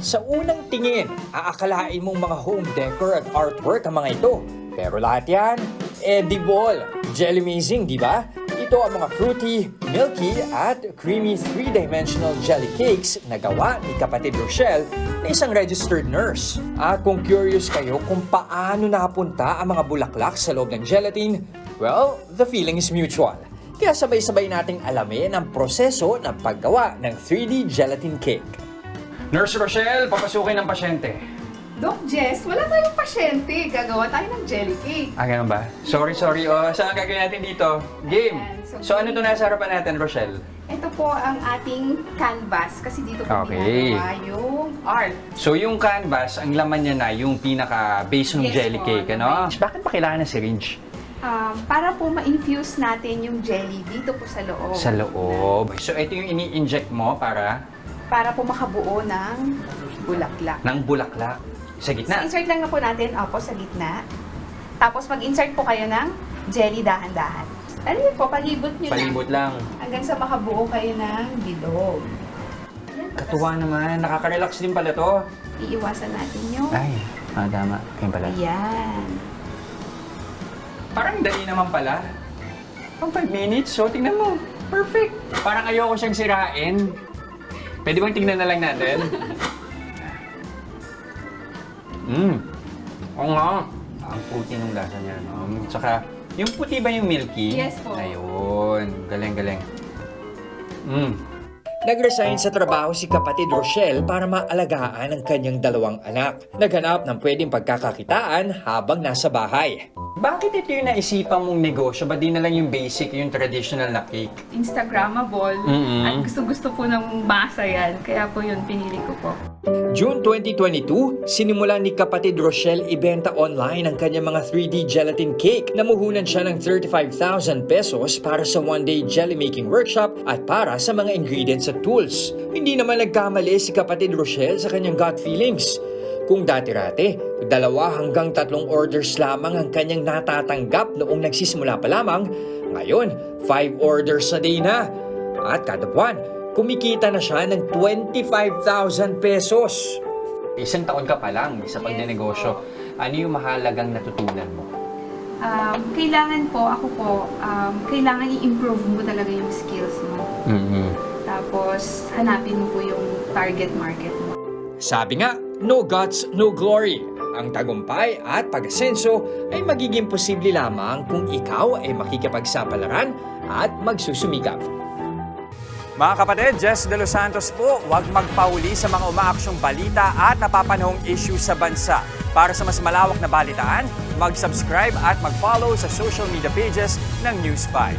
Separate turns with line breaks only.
Sa unang tingin, aakalain mong mga home decor at artwork ang mga ito. Pero lahat yan, edible. Jelly amazing, di ba? Ito ang mga fruity, milky at creamy 3-dimensional jelly cakes na gawa ni kapatid Rochelle na isang registered nurse. At kung curious kayo kung paano napunta ang mga bulaklak sa loob ng gelatin, well, the feeling is mutual. Kaya sabay-sabay nating alamin ang proseso ng paggawa ng 3D gelatin cake.
Nurse Rochelle, papasukin ng pasyente.
Doc Jess, wala tayong pasyente. Gagawa tayo ng jelly cake.
Ah, ganun ba? Sorry. Saan ang gagawin natin dito? Game! So ano ito nasa harapan natin, Rochelle?
Ito po ang ating canvas kasi dito po
Okay.
ginagawa yung art.
So yung canvas, ang laman niya na yung pinaka-base ng
Yes
jelly
po,
cake, ano? Bakit pa kailangan ng syringe?
Para po ma-infuse natin yung jelly dito po sa loob.
Sa loob. So ito yung ini-inject mo para
Para po makabuo ng bulaklak.
ng bulaklak. Sa
So,
gitna.
insert lang na po natin, opo, sa gitna. Tapos mag-insert po kayo ng jelly dahan-dahan. Ano yun po, palibot nyo
Palibot
lang.
lang.
Hanggang sa makabuo kayo ng bilog.
Katuwa naman. Nakaka-relax din pala to.
Iiwasan natin yung...
Ay, tama. Ayun pala.
Ayan.
Parang dali naman pala. Pang 5 minutes, so tingnan mo. Perfect. Parang ayoko siyang sirain. Pwede bang tingnan na lang natin? Oo nga. Ang puti ng lasa niya, no? Tsaka, yung puti ba yung milky?
Yes po.
Ayun. Galing.
Nag-resign sa trabaho si kapatid Rochelle para maalagaan ang kanyang 2 anak. Naghanap ng pwedeng pagkakakitaan habang nasa bahay.
Bakit ito yung naisipan mong negosyo? Ba di na lang yung basic, yung traditional na cake?
Instagrammable. At gusto-gusto po ng masa yan. Kaya po yun, pinili ko po.
June 2022, sinimulan ni kapatid Rochelle ibenta online ang kanyang mga 3D gelatin cake. Namuhunan siya ng 35,000 pesos para sa one-day jelly making workshop at para sa mga ingredients at tools. Hindi naman nagkamali si kapatid Rochelle sa kanyang gut feelings. Kung dati-rate, 2 hanggang 3 orders lamang ang kanyang natatanggap noong nagsisimula pa lamang, ngayon 5 orders a day na. At kada buwan, kumikita na siya ng 25,000 pesos.
Isang taon ka pa lang sa pagnenegosyo. Ano yung mahalagang natutunan mo?
Kailangan po, kailangan i-improve mo talaga yung skills mo. Tapos, hanapin mo po yung target market mo.
Sabi nga, no guts, no glory. Ang tagumpay at pag-asenso ay magiging posible lamang kung ikaw ay makikipagsapalaran at magsusumikap. Mga kapatid, Jess De Los Santos po, huwag magpahuli sa mga umaaksyong balita at napapanahong issue sa bansa. Para sa mas malawak na balitaan, mag-subscribe at mag-follow sa social media pages ng News 5.